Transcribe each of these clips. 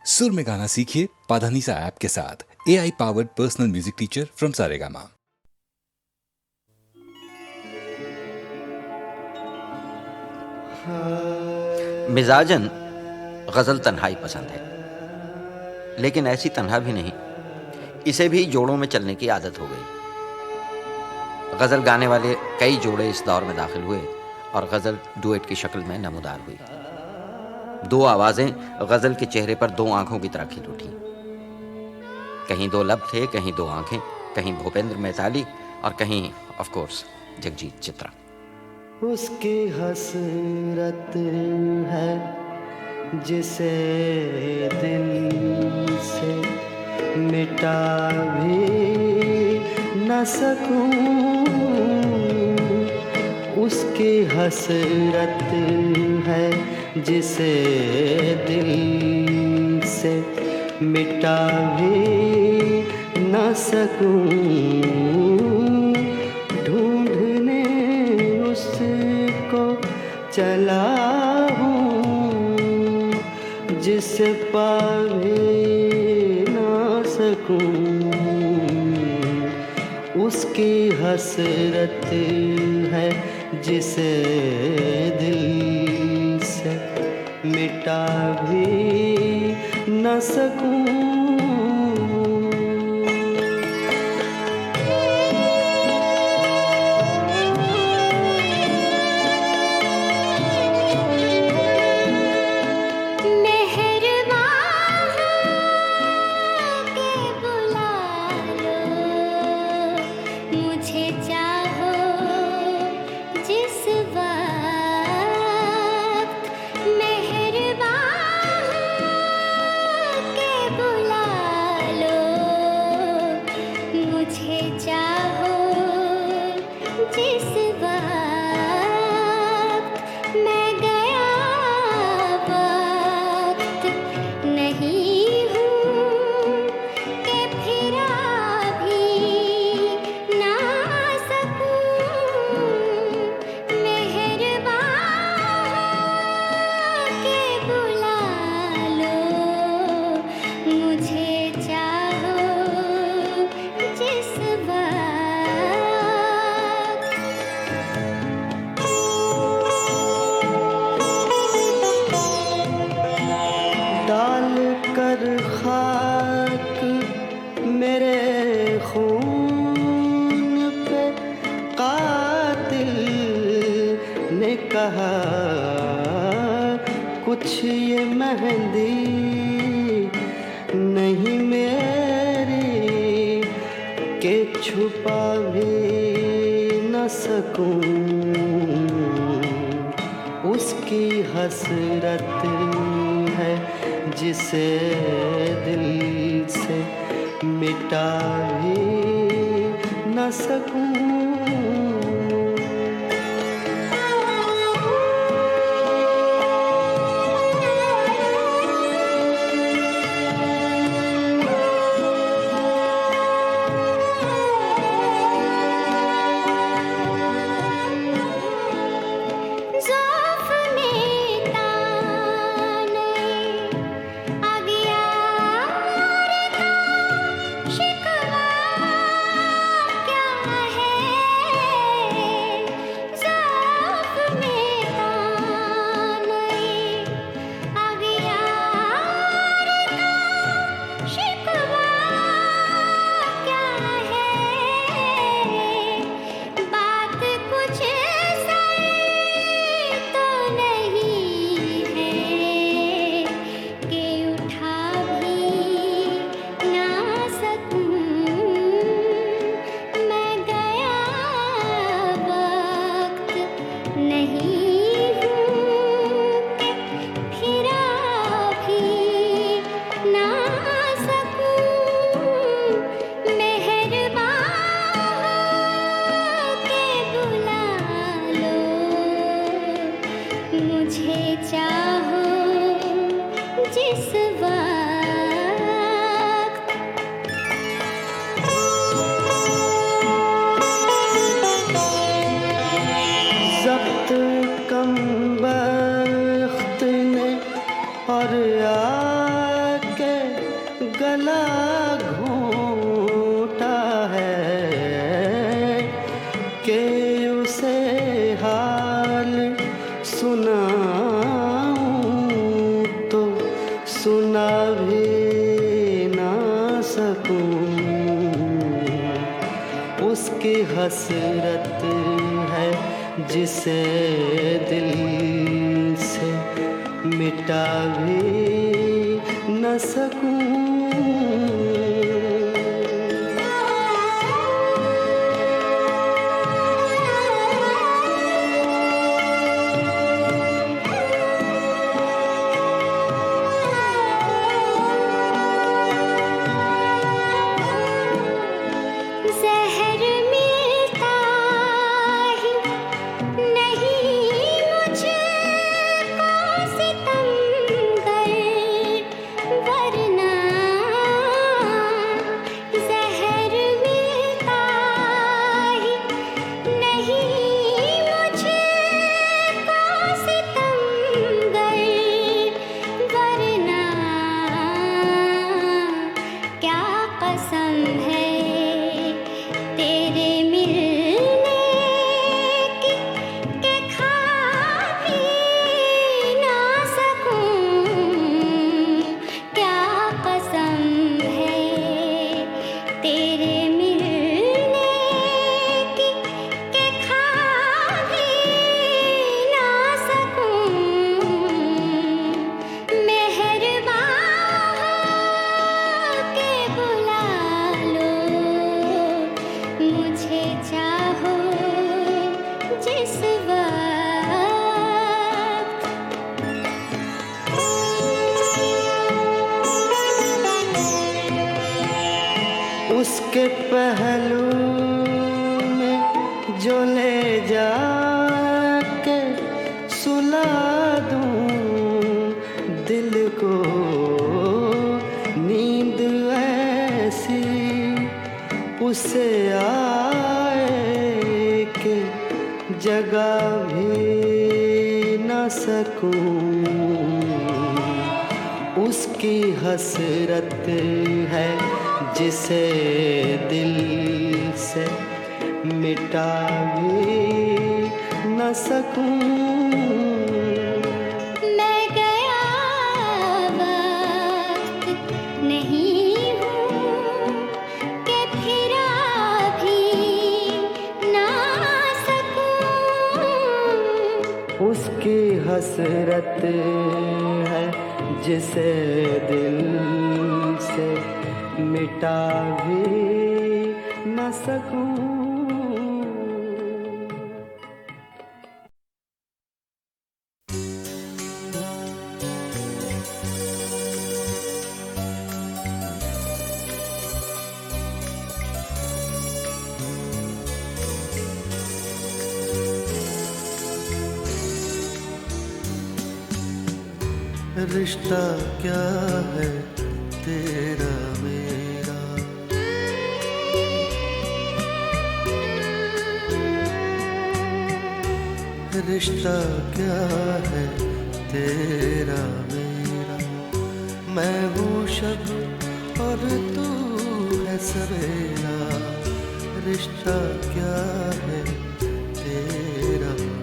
सुर में गाना सीखिए पाधानीसा ऐप के साथ। AI powered personal music teacher from Saregama. मिजाजन गज़ल तन्हाई पसंद है, लेकिन ऐसी तन्हा भी नहीं, इसे भी जोड़ों में चलने की आदत हो गई। गज़ल गाने वाले कई जोड़े इस दौर में दाखिल हुए और गज़ल डुएट की शक्ल में नमूदार हुई। दो आवाज़ें गज़ल के चेहरे पर दो आंखों की तरह खिल उठी। कहीं दो लब थे, कहीं दो आंखें, कहीं भूपेंद्र मैताली और कहीं ऑफ कोर्स जगजीत चित्रा। उसकी हसरत है जिसे दिल से मिटा भी न सकूं। उसकी हसरत है जिसे दिल से मिटा भी न सकूं। ढूंढने उसको चला हूँ जिसे पा भी न सकूं। उसकी हसरत है जिसे दिल से मिटा भी न सकूं। कुछ ये मेहंदी नहीं मेरी के छुपा भी न सकूं। उसकी हसरत है जिसे दिल से मिटा भी न सकूं। कम वक्त ने और आके गला घोंटा है कि उसे हाल सुनाऊं तो सुना भी ना सकूं। उसकी हसरत है जिसे दिल से मिटा भी न सकूं। ज़हर मिलता ही नहीं मुझको सितमगर, वरना ज़हर मिलता ही नहीं मुझको सितमगर, वरना क्या कसम है तेरे मिलने की कि खा भी ना सकूं। क्या कसम है तेरे मिलने की कि खा भी ना सकूं। मेहरबान के बुला लो, मुझे चाहो जिस वक्त। उसके पहलू में जो ले जाके सुला दूं दिल को, नींद ऐसी उसे आए कि जगा भी न सकूं। उसकी हसरत है जिसे दिल से मिटा भी न सकूं। मैं गया वक्त नहीं हूँ कि फिरा भी ना सकूं। उसकी हसरत है जिसे दिल से मिटा भी न सकूं। रिश्ता क्या है तेरा मेरा, रिश्ता क्या है तेरा मेरा। मैं हूँ शब और तू है सवेरा, रिश्ता क्या है तेरा मेरा।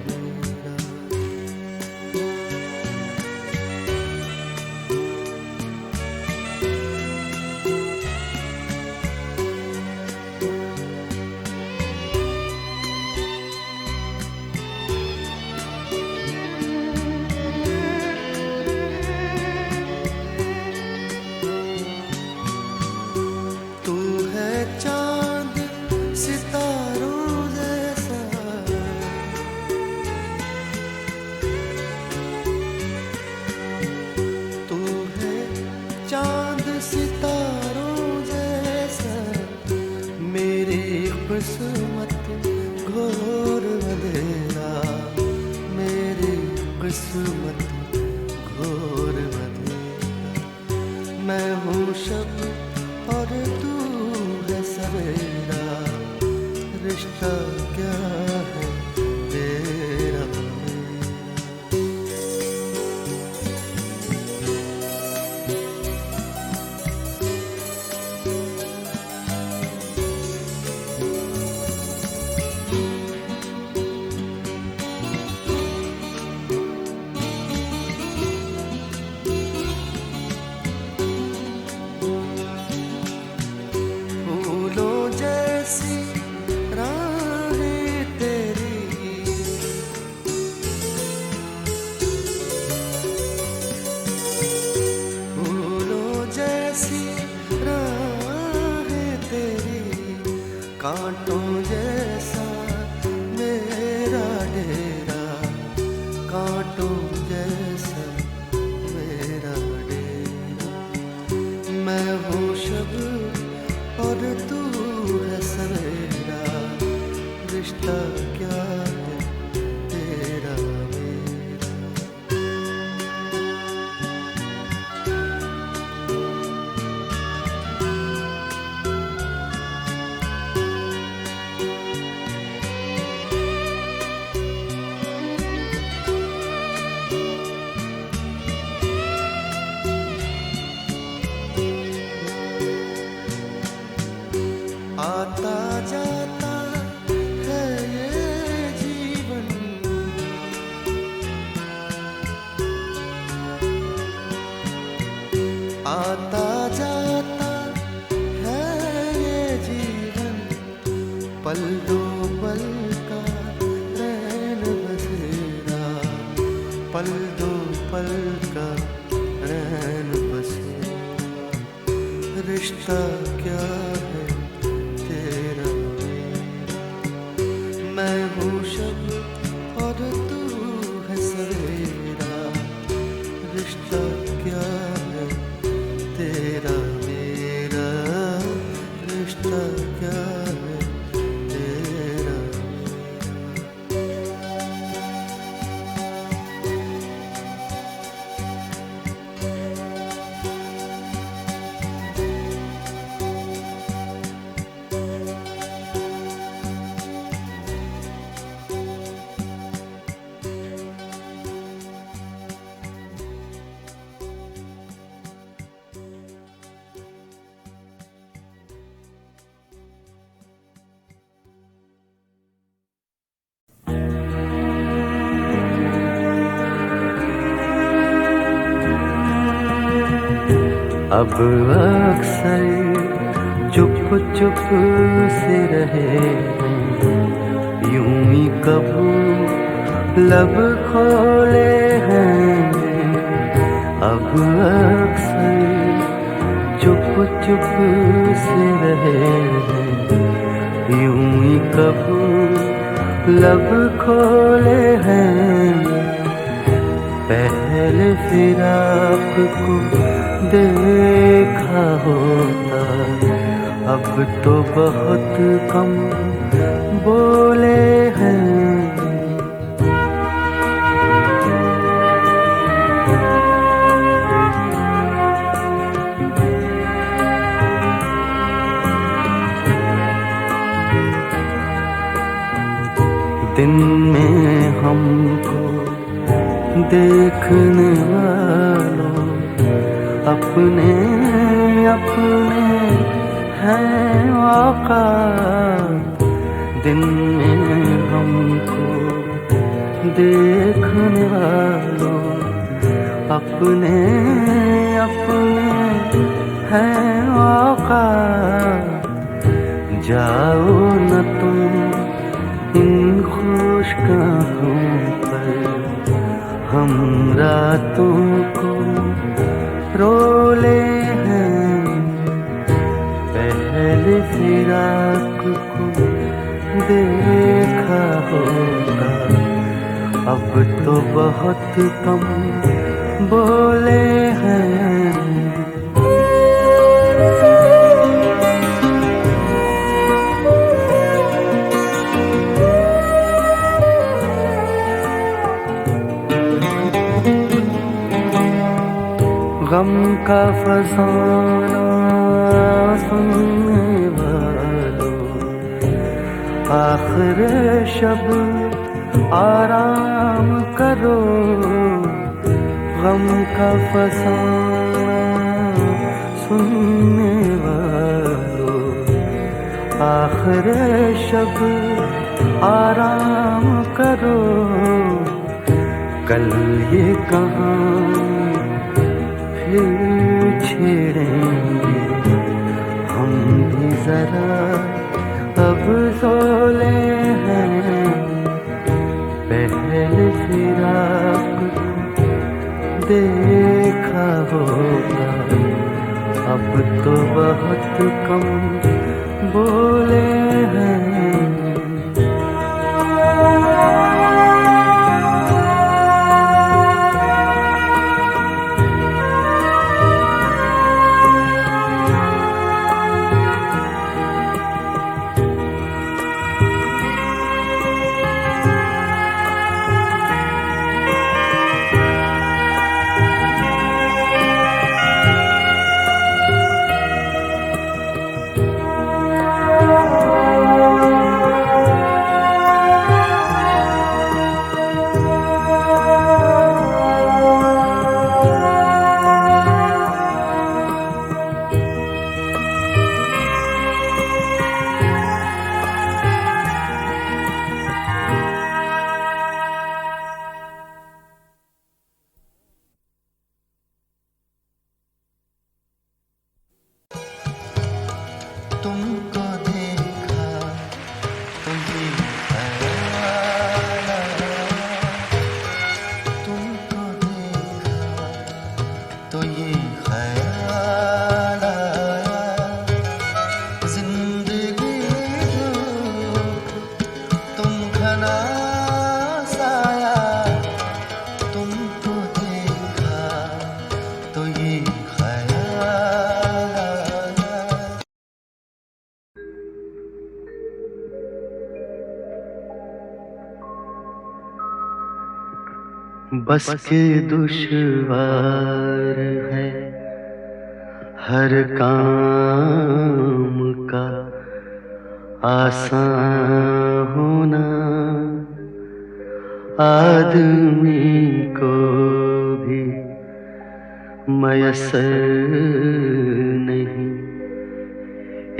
तू है चांद सितारों जैसा, तू है चांद सितारों जैसा। मेरी किस्मत घोर अंधेरा, मेरी किस्मत घोर अंधेरा। मैं हूँ शब और तू है सवेरा, रिश्ता क्या है तेरा मेरा। मैं हूँ शब और तू है सवेरा, रिश्ता क्या है तेरा मेरा। आता जाता है ये जीवन, आता जाता है ये जीवन, पल दो पल का रैन बसेरा, पल दो पल का रैन बसेरा। रिश्ता क्या है तेरा मेरा, मैं हूँ शब और तू है सवेरा, रिश्ता क्या है तेरा मेरा, रिश्ता क्या है तेरा मेरा। अब अक्सर चुप चुप से रहे यूं ही कबू लब खोले हैं। अब अक्सर चुप चुप से रहे यूं ही कबू लब खोले हैं। पहले फिराक को देखा होता, अब तो बहुत कम बोले हैं। दिन में हमको देखने वालों अपने अपने हैं औकात। दिन में हमको देखने वालों अपने अपने हैं औकात। जाओ न तुम इन खुशगाहों पर, हम रातों को रोले हैं। पहले फिराक को देखा होगा, अब तो बहुत कम बोले हैं। गम का फसाना सुनने वालों, आखिर शब आराम करो। गम का फसाना सुनने वालों, आखिर शब आराम करो। कल ये कहानी छेड़ेंगे हम भी जरा, अब सोले हैं। पहले फिराक देखा होगा, अब तो बहुत कम बोले हैं। तुमको देखा तो ये ख्याल आया, तुमको देखा तो ये ख्याल आया, जिंदगी हो तुम घना साया, तुमको देखा तो ये ख्याल आया। बस के दुश्वार है हर काम का आसान होना, आदमी को भी मयसर नहीं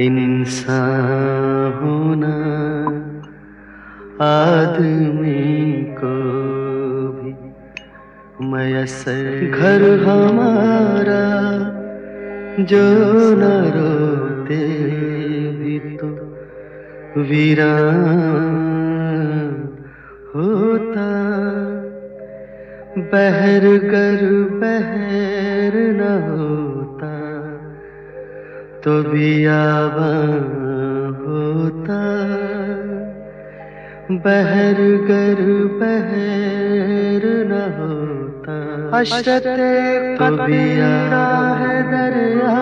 इंसान होना, आदमी को भी मयसर। घर हमारा जो न रोते भी तो वीरान होता, बहर गर बहर न होता तो बियाबान होता, बहर गर बहर न होता। हशरते तो बियाबान है दरिया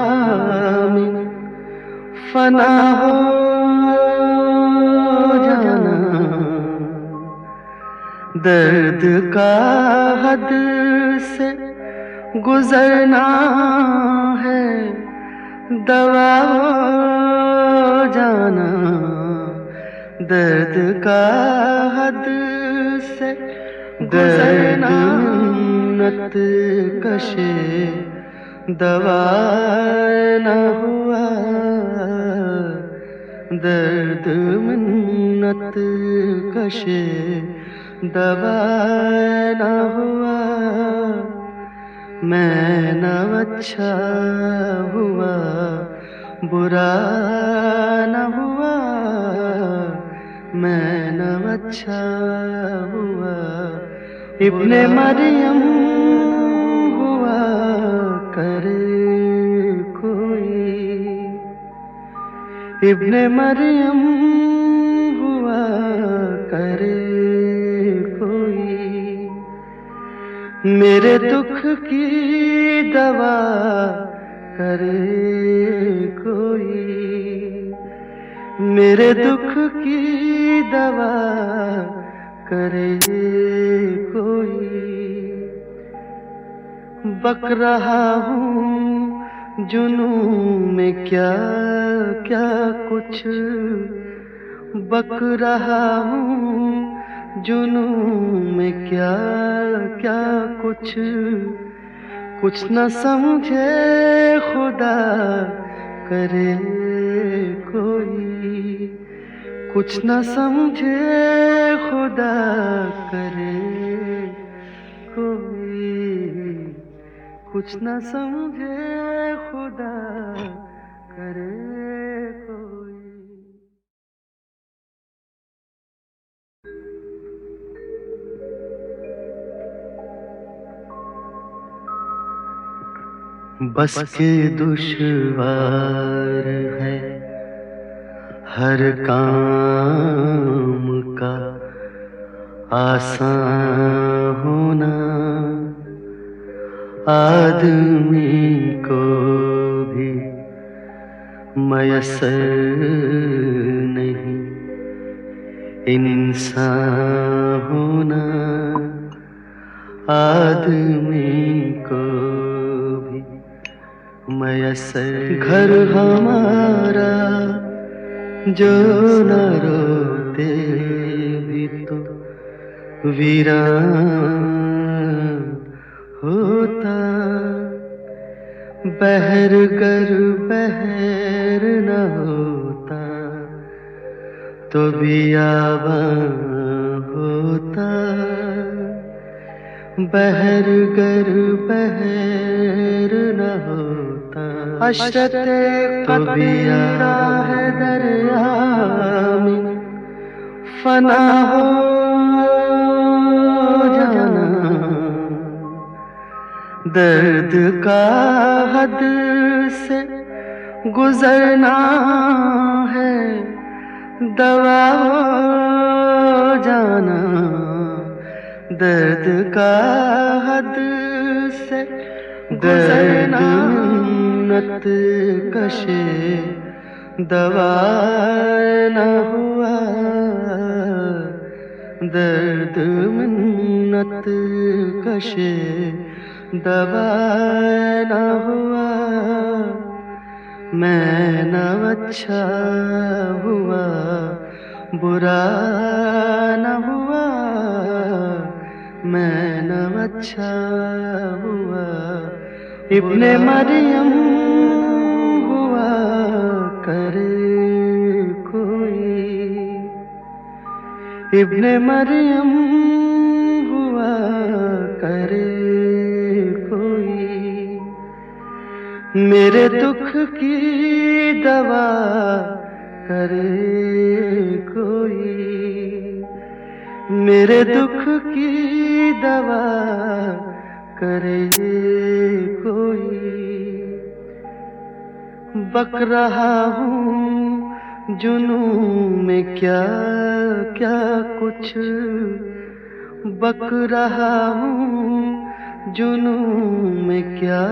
में फना हो जाना, दर्द का हद से गुजरना है दवा हो जाना, दर्द का हद से गुजरना, मिन्नत कशे दवा न हुआ, दर्द मिन्नत कशे दवा न हुआ। मैं न अच्छा हुआ बुरा न हुआ, मैं न अच्छा हुआ इब्ने मरियम हुआ करे कोई, इब्ने मरियम हुआ करे कोई, मेरे दुख की दवा करे कोई, मेरे दुख की दवा करे कोई। बक रहा हूँ जुनून में क्या क्या कुछ, बक रहा हूँ जुनून में क्या क्या कुछ, कुछ न समझे खुदा करे कोई, कुछ न समझे खुदा करे कोई, कुछ न समझे खुदा करे कोई। बस के दुश्वार है हर काम का आसान होना, आदमी को भी मयसर नहीं इंसान होना, आदमी को भी मयसर। घर हमारा जो न रोते भी तो वीरान होता, बहर गर बहर न होता तो बियाबान होता, बहर गर बहर न होता। हशरते तो बियाबान है दरिया में फना हो जाना, दर्द का हद से गुजरना है, दवा हो जाना, दर्द का हद से गुजरना, मिन्नत कशे दवा न हुआ, दर्द मिन्नत कशे दवा न हुआ, मैं न अच्छा हुआ बुरा न हुआ, मैं न अच्छा हुआ इब्ने मरियम हुआ करे कोई, इब्ने मरियम हुआ करे कोई, मेरे दुख की दवा करे कोई, मेरे दुख की दवा करे कोई। बक रहा हूँ जुनू में क्या क्या कुछ, बक रहा हूँ जुनू में क्या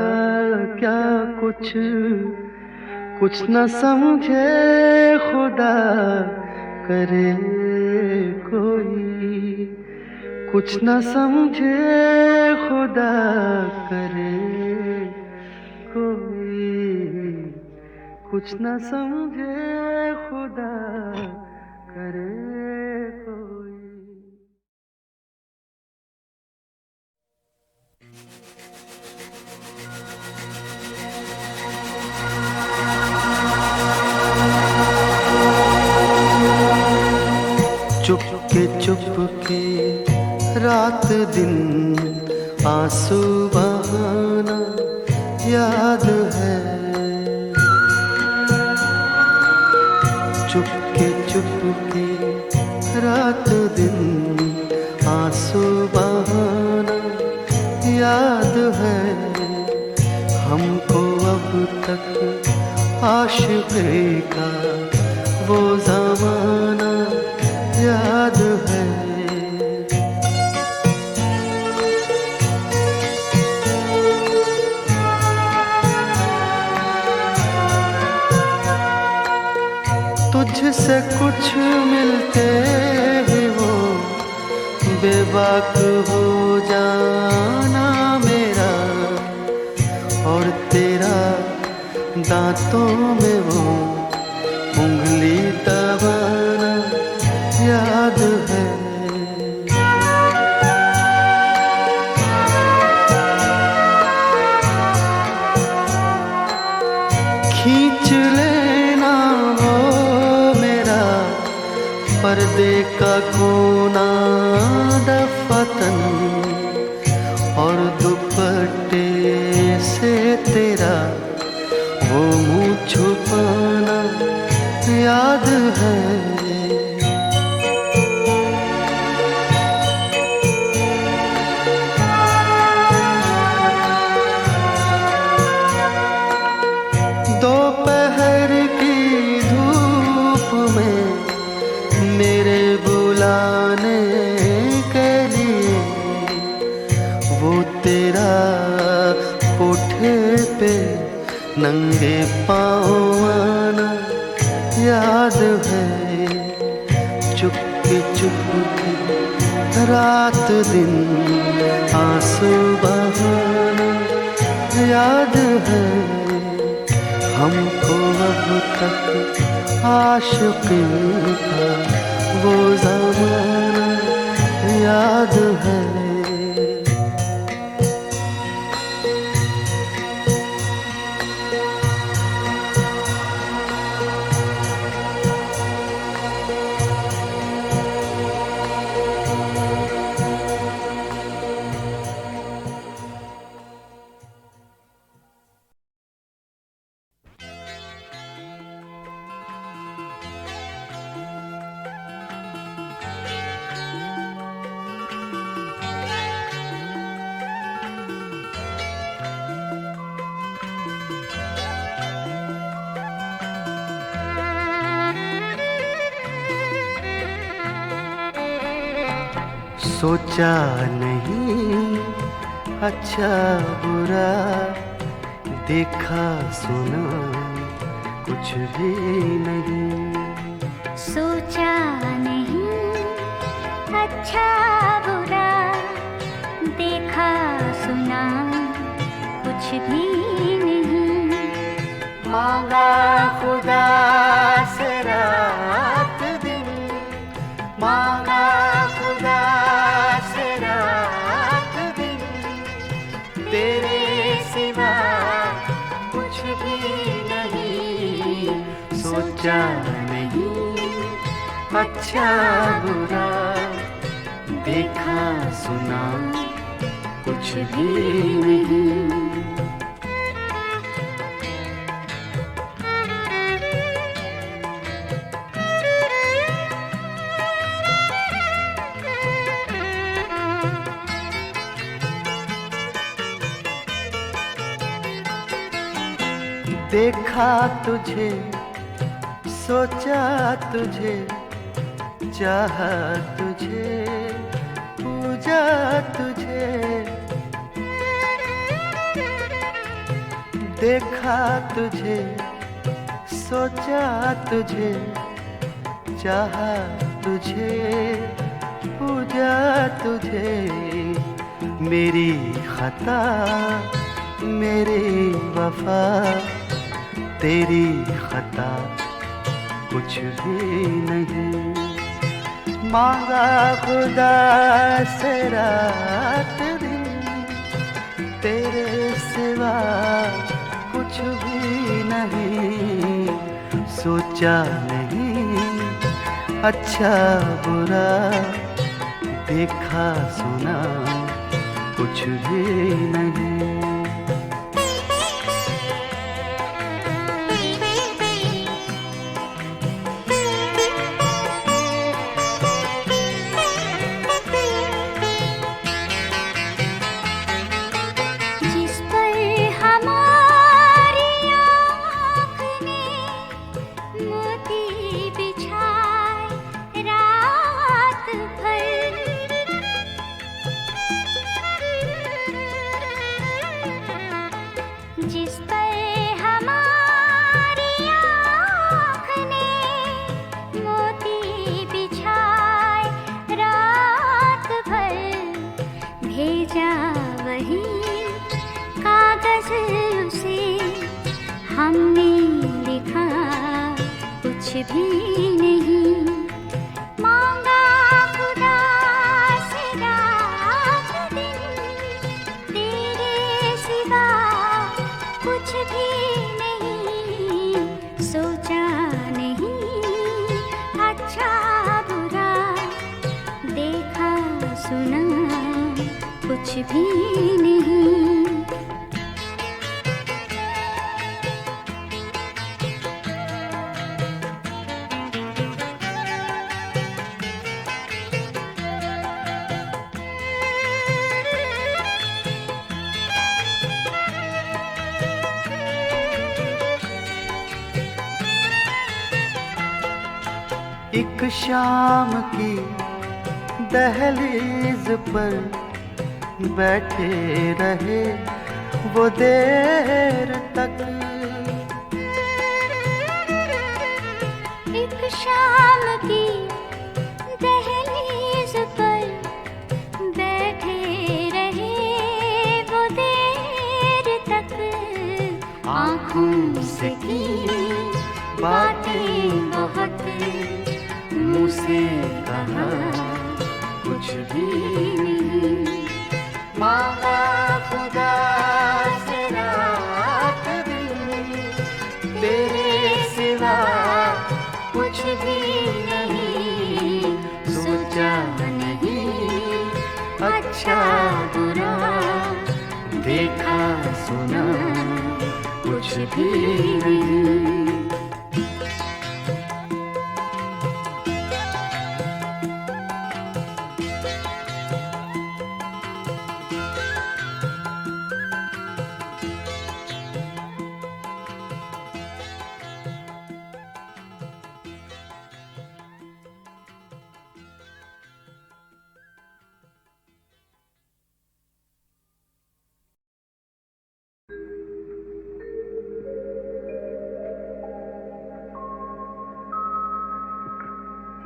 क्या कुछ, कुछ न समझे खुदा करे कोई, कुछ न समझे खुदा करे कोई, कुछ न समझे खुदा करे कोई। चुपके रात दिन आंसू बहाना याद है, चुपके रात दिन आंसू बहाना याद है, हमको अब तक आशिक़ी का वो ज़माना याद है। तुझसे कुछ मिलते ही वो बेबाक हो जाना मेरा, और तेरा दांतों में वो उंगली दबाना याद है। खींच लेना वो मेरा पर्दे का कोना दफतन, और दुपट्टे से तेरा वो मुँह छुपाना याद है। दोपहर की धूप में मेरे बुलाने के लिए वो तेरा कोठे पे नंगे पाँव आना याद है। चुपके रात दिन आंसू बहाना याद है, हमको अब तक आशिक़ी का वो ज़माना याद है। सोचा नहीं अच्छा बुरा, देखा सुना कुछ भी नहीं। सोचा नहीं अच्छा बुरा, देखा सुना कुछ भी नहीं। मांगा खुदा से रात दिन, मांगा खुदा से रात दिन, तेरे सिवा कुछ भी नहीं। सोचा नहीं अच्छा बुरा, देखा सुना कुछ भी नहीं। देखा तुझे, सोचा तुझे, चाहा तुझे, पूजा तुझे। देखा तुझे, सोचा तुझे, चाहा तुझे, पूजा तुझे। मेरी खता मेरी वफा, तेरी खता कुछ भी नहीं। मांगा खुदा से रात दिन, तेरे सिवा कुछ भी नहीं। सोचा नहीं अच्छा बुरा, देखा सुना कुछ भी नहीं। जिस पर हमारी आँख ने मोती बिछाए रात भर, जिस पर हमारी आँख ने मोती बिछाए रात भर, भेजा वही कागज उसे, हमने लिखा कुछ भी नहीं। मांगा खुदा से रात दिन, तेरे सिवा कुछ भी नहीं। सोचा नहीं अच्छा बुरा, देखा सुना कुछ भी नहीं। एक शाम की दहलीज पर बैठे रहे वो देर तक। एक शाम की दहलीज पर बैठे रहे वो देर तक, आँखों से की बातें बहुत, मुँह से कहा कुछ भी नहीं। मांगा खुदा से रात दिन, तेरे सिवा कुछ भी नहीं। सोचा नहीं अच्छा बुरा, देखा सुना कुछ भी नहीं।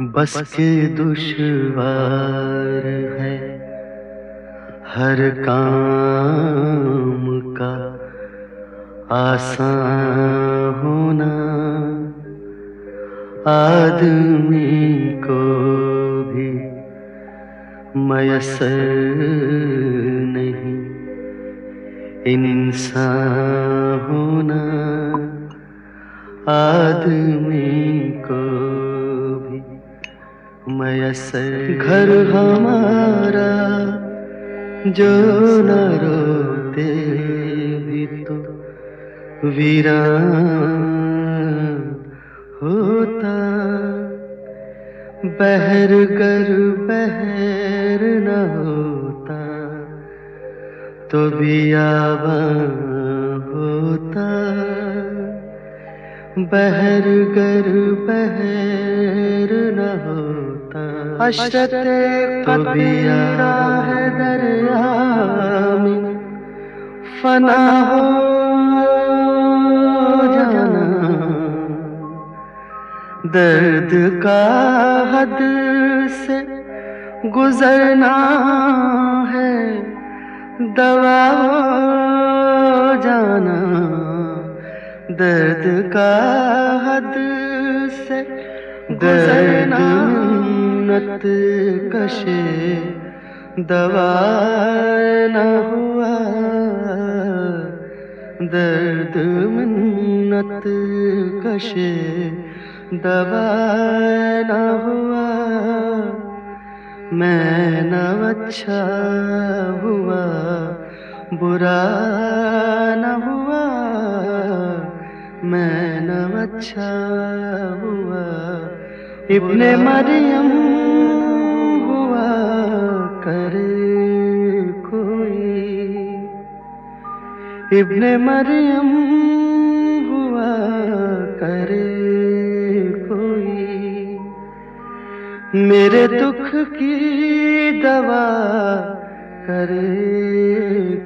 बस के दुश्वार है हर काम का आसान होना, आदमी को भी मयसर नहीं इंसान होना, आदमी को भी मयसर। घर हमारा जो न रोते भी तो वीरान होता, बहरगर बहर न होता तो बियाबान होता, बहरगर बहर न होता अशरते तो बियाबान है दरिया में फना हो जाना, दर्द का हद से गुजरना है दवा हो जाना, दर्द का हद से गुजरना मिन्नत कशे दवा न हुआ, दर्द मिन्नत कशे दवा न हुआ, मैं न अच्छा हुआ बुरा न हुआ, मैं न अच्छा हुआ इब्ने मरियम हुआ करे कोई, इब्ने मरियम हुआ करे कोई, मेरे दुख की दवा करे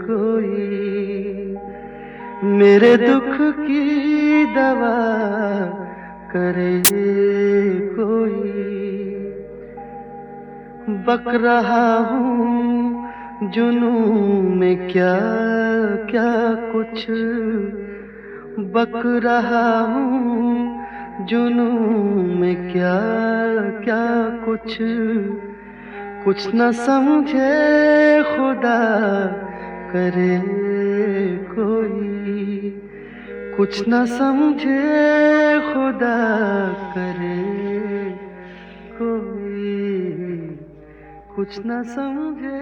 कोई, मेरे दुख की दवा करे कोई। बक रहा हूँ जुनून में क्या क्या कुछ, बक रहा हूँ जुनून में क्या क्या कुछ, कुछ न समझे खुदा करे कोई, कुछ न समझे खुदा करे कोई, कुछ न समझे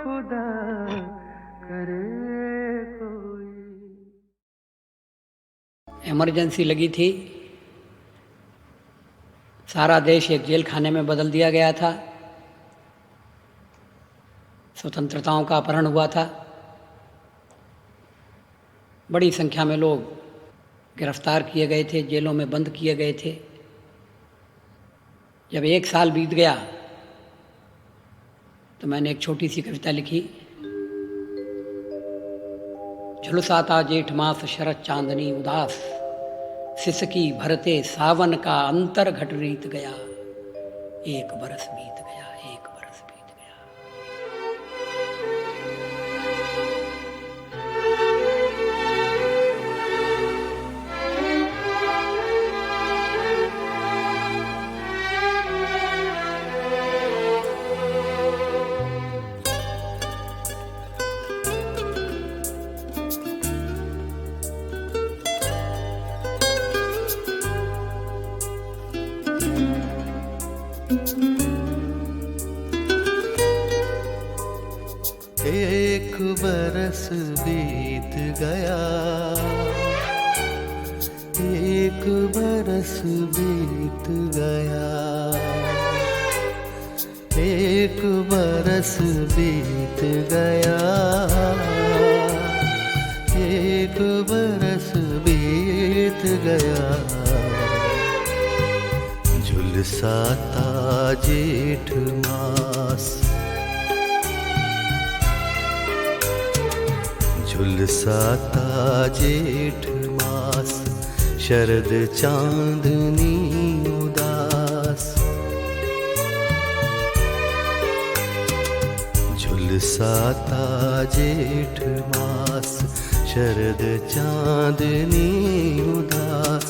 खुदा करे कोई। इमरजेंसी लगी थी, सारा देश एक जेल खाने में बदल दिया गया था, स्वतंत्रताओं का अपहरण हुआ था, बड़ी संख्या में लोग गिरफ्तार किए गए थे, जेलों में बंद किए गए थे। जब 1 साल बीत गया तो मैंने एक छोटी सी कविता लिखी। झुलसाता जेठ मास शरद चांदनी उदास, सिसकी भरते सावन का अंतर घट रीत गया, 1 बरस बीत गया, 1 बरस बीत गया। एक बरस बीत गया, 1 बरस बीत गया, 1 बरस बीत गया, 1 बरस बीत गया। झुलसाता जेठ मास, झुलसाता जेठ मास, शरद चांदनी उदास, झुलसाता जेठ मास, शरद चांदनी उदास,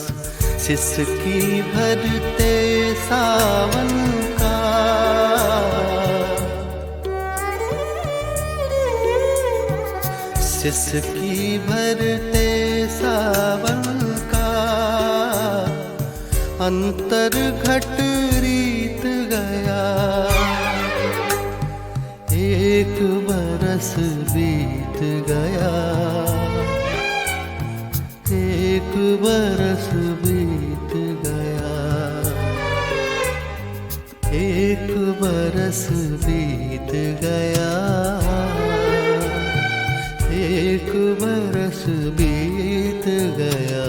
सिसकी भरते सावन का। सिसकी भरते सावन का, अंतर घट रीत गया। एक बरस बीत गया, एक बरस बीत गया, एक बरस बीत गया, एक बरस बीत गया।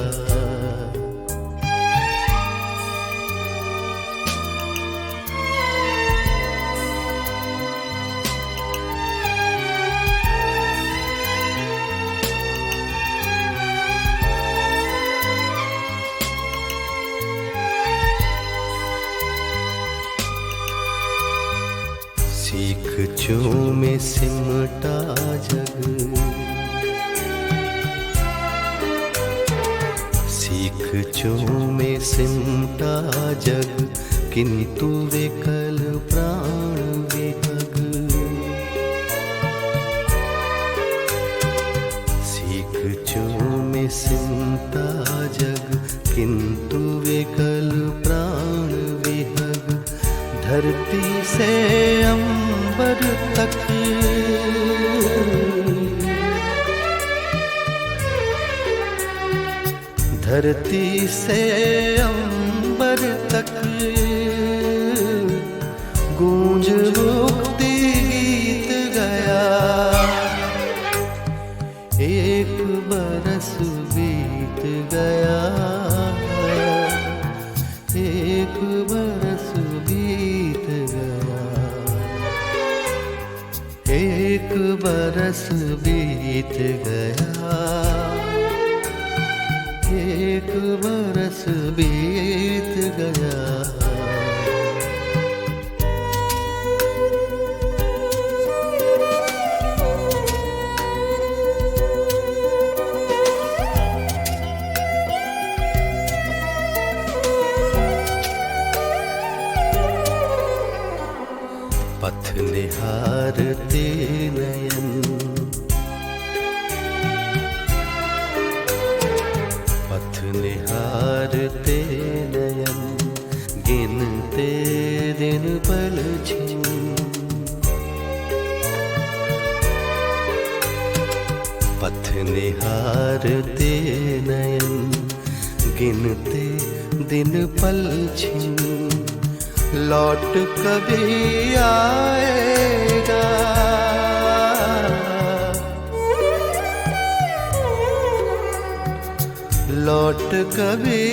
सीख चूमे सिमटा जग, सीख चूमे सिमटा जग, किंतु विकल प्राण विहग। सीख चूमे सिमटा जग, किंतु विकल प्राण विहग। धरती से अंबर तक, धरती से अंबर तक, गूंज मुक्ति गीत गया। एक बरस बीत गया, एक बरस बीत गया, एक बरस बीत गया, एक बरस बीत गया। पथ निहारते नयन, पथ निहारते नयन, गिनते दिन पल छिन। पथ निहारते नयन, गिनते दिन पल छिन। लौट कभी आएगा, लौट कभी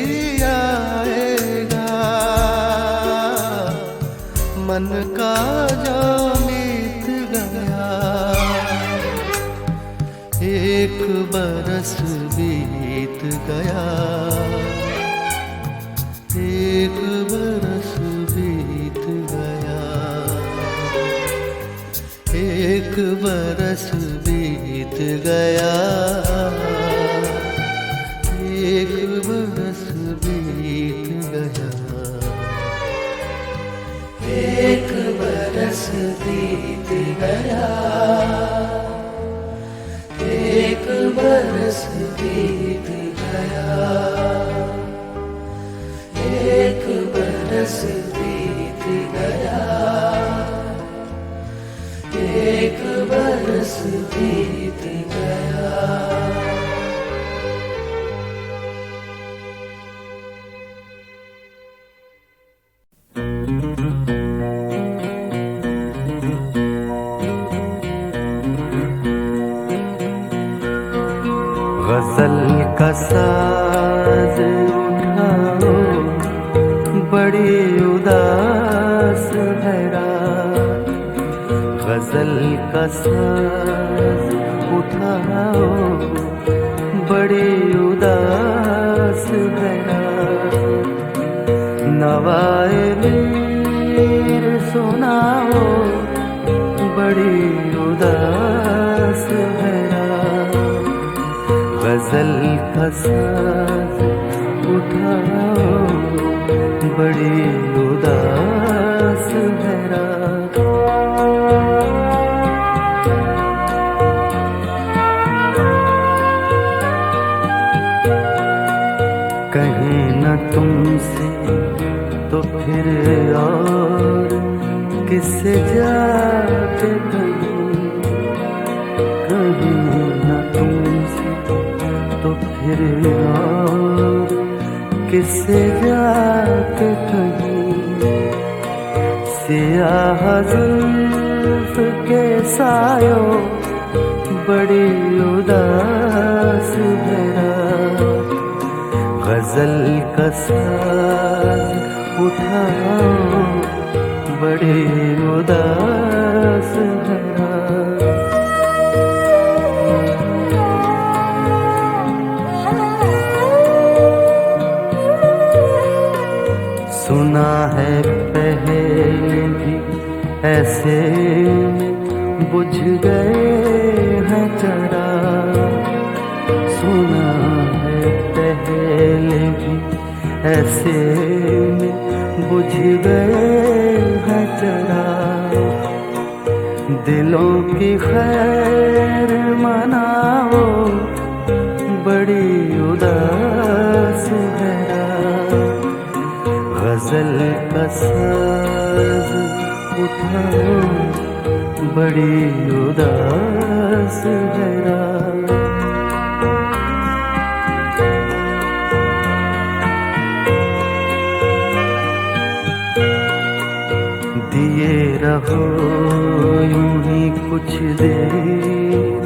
आएगा, मन का जो मीत गया। एक बरस बीत गया, एक बरस बीत गया, एक बरस बीत गया, एक बरस बीत गया, एक बरस बीत गया, एक बरस बीत गया, एक बरस बीत गया, एक बरस बीत गया। गजल का साज उठाओ, बड़ी उदास है रात। गजल का साज उठाओ, बड़ी उदास है रात। नवाए मीर सुनाओ, बड़ी उदास उदास है रात, गजल का साज उठाओ, बड़ी उदास है रात। कहीं न तुमसे तो फिर और किससे जाके कहीं न तुमसे तो फिर और किससे जाके कहीं, सियाह जुल्फ के सायों बड़ी उदास है रात, गजल का साज उठाओ, बड़ी उदास है रात। सुना है पहले भी ऐसे बुझ गए हैं चिराग, सुना है पहले भी ऐसे बुझ गए हैं चिराग, दिलों की खैर मनाओ, बड़ी उदास है रात, गजल का साज उठाओ, बड़ी उदास है रात। दिए रहो यूं ही कुछ देर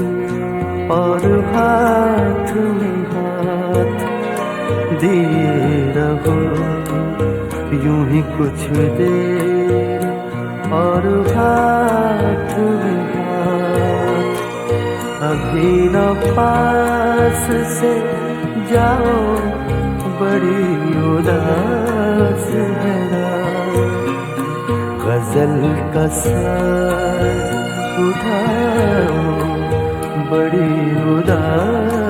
और हाथ में हाथ, दिए रहो यूं ही कुछ देर और हाथ में हाथ, अभी न पास से जाओ, बड़ी उदास है रात, गजल का साज उठाओ, बड़ी उदास